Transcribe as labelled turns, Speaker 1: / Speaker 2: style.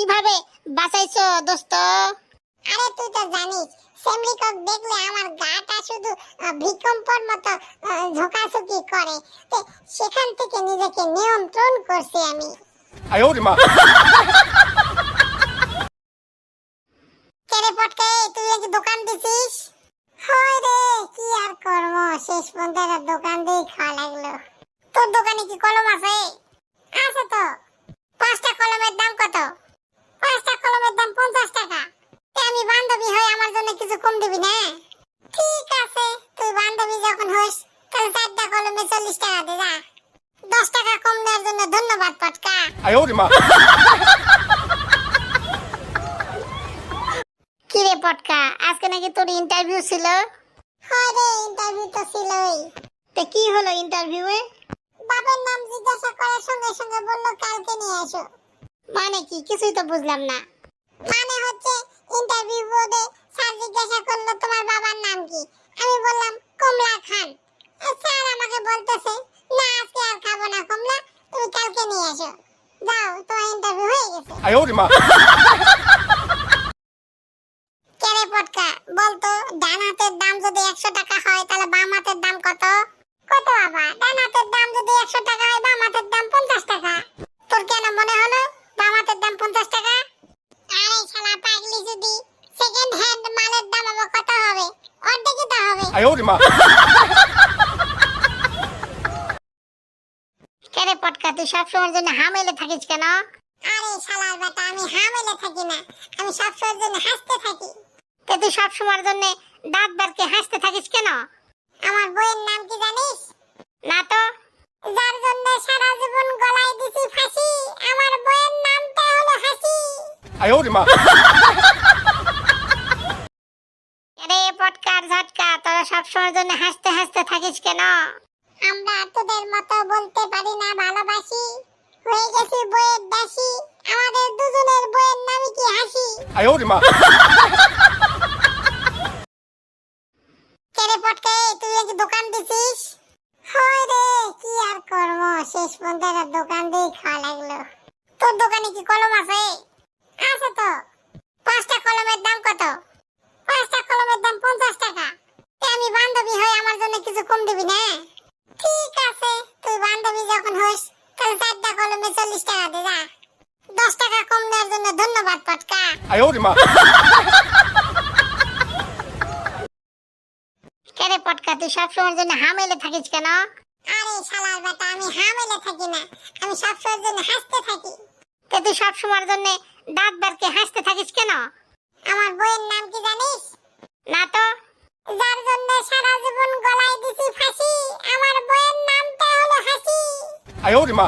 Speaker 1: কিভাবে বাঁচাইছো দোস্ত?
Speaker 2: আরে তুই তো জানিস সেমরিকক দেখলে আমার গাটা শুধু ভূকম্পের মতো ঝোঁকাঝুঁকি করে, তো সেখান থেকে নিজেকে নিয়ন্ত্রণ করছি আমি।
Speaker 3: 哎呦我的妈！
Speaker 2: কেরে পটকে তুই এক দোকান দিছিস? হয় রে, কি আর করব, শেষ পর্যন্ত দোকান দিয়ে খাওয়া লাগলো। তোর দোকানে কি কলম আছে? আছে তো। 5টা কলমের দাম কত? 5টা কলমের দাম 50 টাকা। আমি বান্ধবী হই, আমার জন্য কিছু কম দিবি না? ঠিক আছে, তুই বান্ধবী যখন হইস তাহলে 4টা কলমে 40 টাকা দে যা। 10 টাকা কম দেওয়ার জন্য ধন্যবাদ পটকা।
Speaker 3: 哎呦我的妈！
Speaker 1: কি রে পটকা, আজকে নাকি তোর ইন্টারভিউ ছিল?
Speaker 2: হয় রে, ইন্টারভিউ তো ছিলই।
Speaker 1: তে কি হলো ইন্টারভিউয়ে?
Speaker 2: বাবার নাম জিজ্ঞাসা করার সঙ্গে সঙ্গে বললো কালকে নিয়ে এসো।
Speaker 1: মানে কি, কিছুই তো বুঝলাম না।
Speaker 2: মানে হচ্ছে ইন্টারভিউ বোর্ডে স্যার জিজ্ঞাসা করলো তোমার বাবার নাম কি, আমি বললাম কমলা খান। স্যার আমাকে বলতেছে না আজকে আর খাবো না কমলা, তুমি কালকে নিয়ে এসো। যাও, তোমার ইন্টারভিউ হয়ে গেছে।
Speaker 3: 哎呦我的妈！
Speaker 2: কেরে পটকা বলতো, ডান হাতের দাম যদি 100 টাকা হয় তাহলে বাম হাতের দাম কত? কত বাবা? ডান হাতের দাম যদি 100 টাকা হয় বাম হাতের দাম 50 টাকা। তোর কেন মনে হলো বাম হাতের দাম 50 টাকা? আরে শালা পাগলি, যদি সেকেন্ড হ্যান্ড মালের দাম আবার কত হবে? অর্ধেকই তো হবে।
Speaker 3: 哎呦我的妈！
Speaker 1: কেরে পটকা, তুই সবসময়ের জন্য হামেলে থাকিস কেন?
Speaker 2: আরে শালার বেটা, আমি হামেলে থাকি না, আমি সবসময়ের জন্য হাসতে থাকি।
Speaker 1: তে তুই সবসময়ের জন্য দাঁত বেরকে হাসতে থাকিস কেন?
Speaker 2: আমার বইয়ের নাম কি জানিস?
Speaker 1: না তো।
Speaker 2: যার জন্য সারা জীবন গলায় দিছি ফাঁসি, আমার বইয়ের নামটা হলো হাসি।
Speaker 3: 哎呦我的妈！
Speaker 1: আরে পটকার ঝটকা, তোরা সবসময়ের জন্য হাসতে হাসতে থাকিস কেন?
Speaker 2: আমরা তোদের মতো বলতে পারি না ভালোবাসি, হয়ে গেছি বইয়ের দাসী, আমাদের দুজনের বইয়ের নামই কি হাসি।
Speaker 3: 哎呦我的妈！
Speaker 2: কেরে পটকে তুই এক দোকান দিছিস? হয় রে, কি আর করব, শেষ পর্যন্ত দোকান দিয়ে খাওয়া লাগলো। তোর দোকানে কি কলম আছে? আছে তো। 5টা কলমের দাম কত? 5টা কলমের দাম 50 টাকা। আমি বান্ধবী হই, আমার জন্য কিছু কম দিবি না? ঠিক আছে, তুই বান্ধবী যখন হইস তাহলে 4টা কলমে 40 টাকা দে যা। 10 টাকা কম দেওয়ার জন্য ধন্যবাদ পটকা।
Speaker 3: 哎呦我的妈！
Speaker 1: কেরে পটকা, তুই সবসময়ের জন্য হামেলে থাকিস কেন?
Speaker 2: আরে শালার বেটা, আমি হামেলে থাকি না, আমি সবসময়ের জন্য হাসতে থাকি।
Speaker 1: তে তুই সবসময়ের জন্য দাঁত বেরকে হাসতে থাকিস কেন?
Speaker 2: আমার বইয়ের নাম কি জানিস?
Speaker 1: না তো।
Speaker 2: যার জন্য সারা জীবন গলায় দিছি ফাঁসি, আমার বইয়ের নামটা হলো হাসি।
Speaker 3: 哎呦我的妈！